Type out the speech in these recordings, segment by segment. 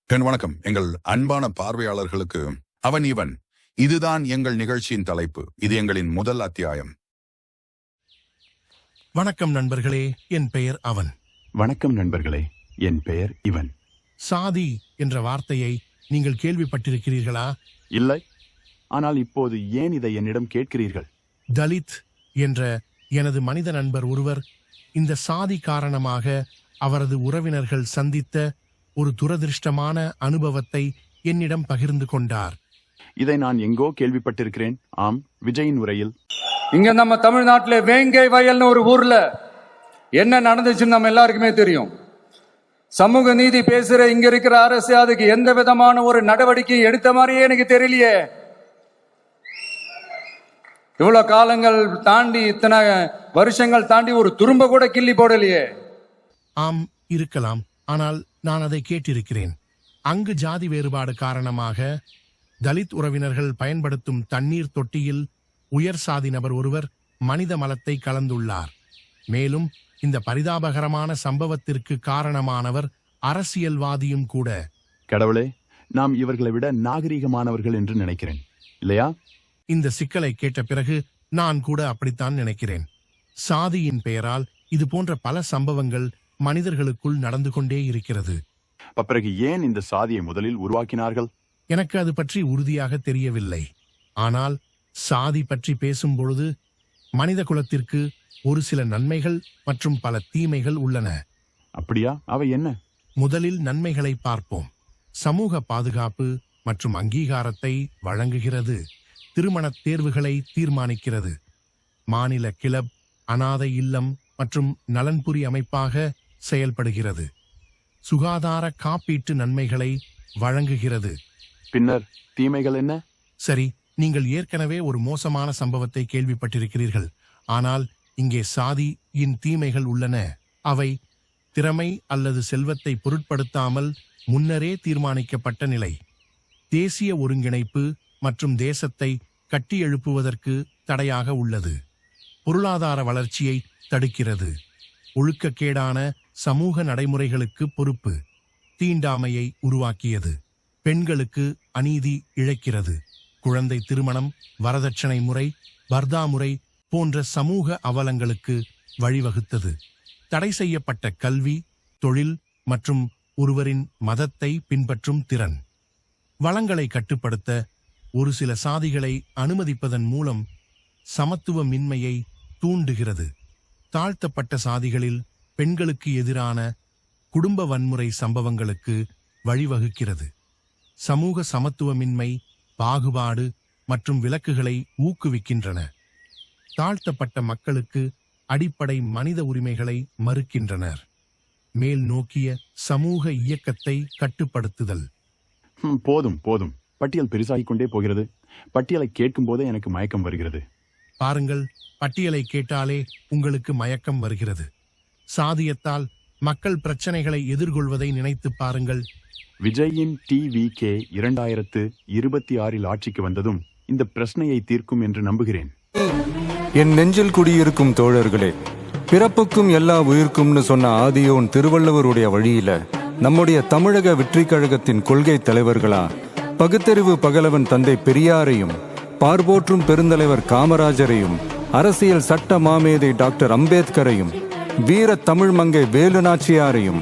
வணக்கம். எங்கள் அன்பான பார்வையாளர்களுக்கு அவன் இவன் இதுதான் எங்கள் நிகழ்ச்சியின் தலைப்பு. இது எங்களின் முதல் அத்தியாயம். வணக்கம் நண்பர்களே, என் பெயர் அவன். வணக்கம் நண்பர்களே, என் பெயர் இவன். சாதி என்ற வார்த்தையை நீங்கள் கேள்விப்பட்டிருக்கிறீர்களா? இல்லை, ஆனால் இப்போது ஏன் இதை என்னிடம் கேட்கிறீர்கள்? தலித் என்ற எனது மனித நண்பர் ஒருவர் இந்த சாதி காரணமாக அவரது உறவினர்கள் சந்தித்த ஒரு துரதிருஷ்டமான அனுபவத்தை என்னிடம் பகிர்ந்து கொண்டார். இதை நான் எங்கோ கேள்விப்பட்டிருக்கிறேன். ஆம், விஜயின் உரையில். இங்க நம்ம தமிழ்நாட்டில் வேங்கை வயல்னு ஒரு ஊர்ல என்ன நடந்துச்சுன்னு நம்ம எல்லாருக்குமே தெரியும். சமூக நீதி பேசுற இங்க இருக்கிற அரசு அதுக்கு எந்த விதமான ஒரு நடவடிக்கை எடுத்த மாதிரியே எனக்கு தெரியலையே. இவ்வளவு காலங்கள் தாண்டி, இத்தனை வருஷங்கள் தாண்டி ஒரு துரும்ப கூட கிள்ளி போடலையே. ஆம், இருக்கலாம். ஆனால் நான் அதை கேட்டிருக்கிறேன். அங்கு ஜாதி வேறுபாடு காரணமாக தலித் உறவினர்கள் பயன்படுத்தும் தண்ணீர் தொட்டியில் உயர் சாதி நபர் ஒருவர் மனித மலத்தை கலந்துள்ளார். மேலும் இந்த பரிதாபகரமான சம்பவத்திற்கு காரணமானவர் அரசியல்வாதியும் கூட. கடவுளே, நாம் இவர்களை விட நாகரீகமானவர்கள் என்று நினைக்கிறேன், இல்லையா? இந்த சிக்கலை கேட்ட பிறகு நான் கூட அப்படித்தான் நினைக்கிறேன். சாதியின் பெயரால் இது போன்ற பல சம்பவங்கள் மனிதர்களுக்குள் நடந்து கொண்டே இருக்கிறது. பிறகு ஏன் இந்த சாதியை முதலில் உருவாக்கினார்கள்? எனக்கு அது பற்றி உறுதியாக தெரியவில்லை. ஆனால் சாதி பற்றி பேசும்பொழுது மனித குலத்திற்கு ஒரு சில நன்மைகள் மற்றும் பல தீமைகள் உள்ளன. அப்படியா? அவை என்ன? முதலில் நன்மைகளை பார்ப்போம். சமூக பாதுகாப்பு மற்றும் அங்கீகாரத்தை வழங்குகிறது. திருமண தேர்வுகளை தீர்மானிக்கிறது. மாநில கிளப், அனாதை இல்லம் மற்றும் நலன்புரி அமைப்பாக செயல்படுகிறது. சுகாதார காப்பீட்டு நன்மைகளை வழங்குகிறது. பின்னர் தீமைகள் என்ன? சரி, நீங்கள் ஏற்கனவே ஒரு மோசமான சம்பவத்தை கேள்விப்பட்டிருக்கிறீர்கள். ஆனால் இங்கே சாதியின் தீமைகள் உள்ளன. அவை திறமை அல்லது செல்வத்தை பொருட்படுத்தாமல் முன்னரே தீர்மானிக்கப்பட்ட நிலை. தேசிய ஒருங்கிணைப்பு மற்றும் தேசத்தை கட்டியெழுப்புவதற்கு தடையாக உள்ளது. பொருளாதார வளர்ச்சியை தடுக்கிறது. ஒழுக்கக்கேடான சமூக நடைமுறைகளுக்கு பொறுப்பு. தீண்டாமையை உருவாக்கியது. பெண்களுக்கு அநீதி இழைக்கிறது. குழந்தை திருமணம், வரதட்சணை முறை, பர்தா முறை போன்ற சமூக அவலங்களுக்கு வழிவகுத்தது. தடை செய்யப்பட்ட கல்வி, தொழில் மற்றும் ஒருவரின் மதத்தை பின்பற்றும் திறன். வளங்களை கட்டுப்படுத்த ஒரு சில சாதிகளை அனுமதிப்பதன் மூலம் சமத்துவமின்மையை தூண்டுகிறது. தாழ்த்தப்பட்ட சாதிகளில் பெண்களுக்கு எதிரான குடும்ப வன்முறை சம்பவங்களுக்கு வழிவகுக்கிறது. சமூக சமத்துவமின்மை, பாகுபாடு மற்றும் விலக்குகளை ஊக்குவிக்கின்றன. தாழ்த்தப்பட்ட மக்களுக்கு அடிப்படை மனித உரிமைகளை மறுக்கின்றனர். மேல் நோக்கிய சமூக இயக்கத்தை கட்டுப்படுத்துதல். போதும் போதும், பட்டியல் பெருசாகிக் கொண்டே போகிறது. பட்டியலை கேட்கும் போதே எனக்கு மயக்கம் வருகிறது. பாருங்கள், பட்டியலை கேட்டாலே உங்களுக்கு மயக்கம் வருகிறது. சாதியத்தால் மக்கள் பிரச்சனைகளை எதிர்கொள்வதை நினைத்து பாருங்கள். விஜயின் TVK 2026 ஆட்சிக்கு வந்ததும் இந்த பிரச்சனையை தீர்க்கும் என்று நம்புகிறேன். என் நெஞ்சில் குடியிருக்கும் தோழர்களே, பிறப்புக்கும் எல்லா உயிர்க்கும்னு சொன்ன ஆதியோன் திருவள்ளுவருடைய வழியில நம்முடைய தமிழக வெற்றி கழகத்தின் கொள்கை தலைவர்களா பகுத்தறிவு பகலவன் தந்தை பெரியாரையும், பார்போற்றும் பெருந்தலைவர் காமராஜரையும், அரசியல் சட்ட மாமேதை டாக்டர் அம்பேத்கரையும், வீர தமிழ் மங்கை வேலு நாச்சியாரையும்,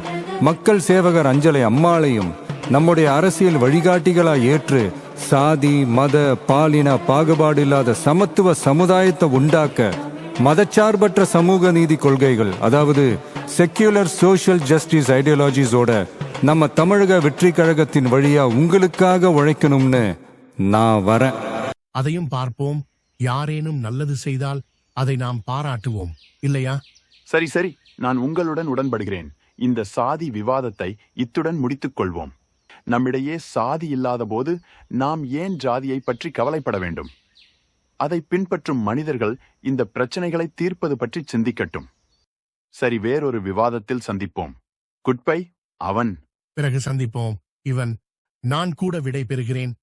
மக்கள் சேவகர் அஞ்சலை அம்மாளையும் நம்முடைய அரசியல் வழிகாட்டிகளாய் ஏற்று சாதி, மத, பாலின பாகுபாடு இல்லாத சமத்துவ சமுதாயத்தை உண்டாக்க மதச்சார்பற்ற சமூக நீதி கொள்கைகள், அதாவது செக்யூலர் சோஷியல் ஜஸ்டிஸ் ஐடியாலஜிஸோட நம்ம தமிழக வெற்றி கழகத்தின் வழியா உங்களுக்காக உழைக்கணும்னு நான் வரேன். அதையும் பார்ப்போம். யாரேனும் நல்லது செய்தால் அதை நாம் பாராட்டுவோம், இல்லையா? சரி சரி, நான் உங்களுடன் உடன்படுகிறேன். இந்த சாதி விவாதத்தை இத்துடன் முடித்துக் கொள்வோம். நம்மிடையே சாதி இல்லாத போது நாம் ஏன் ஜாதியை பற்றி கவலைப்பட வேண்டும்? அதை பின்பற்றும் மனிதர்கள் இந்த பிரச்சனைகளை தீர்ப்பது பற்றி சிந்திக்கட்டும். சரி, வேறொரு விவாதத்தில் சந்திப்போம். குட்பை அவன். பிறகு சந்திப்போம் இவன். நான் கூட விடை பெறுகிறேன்.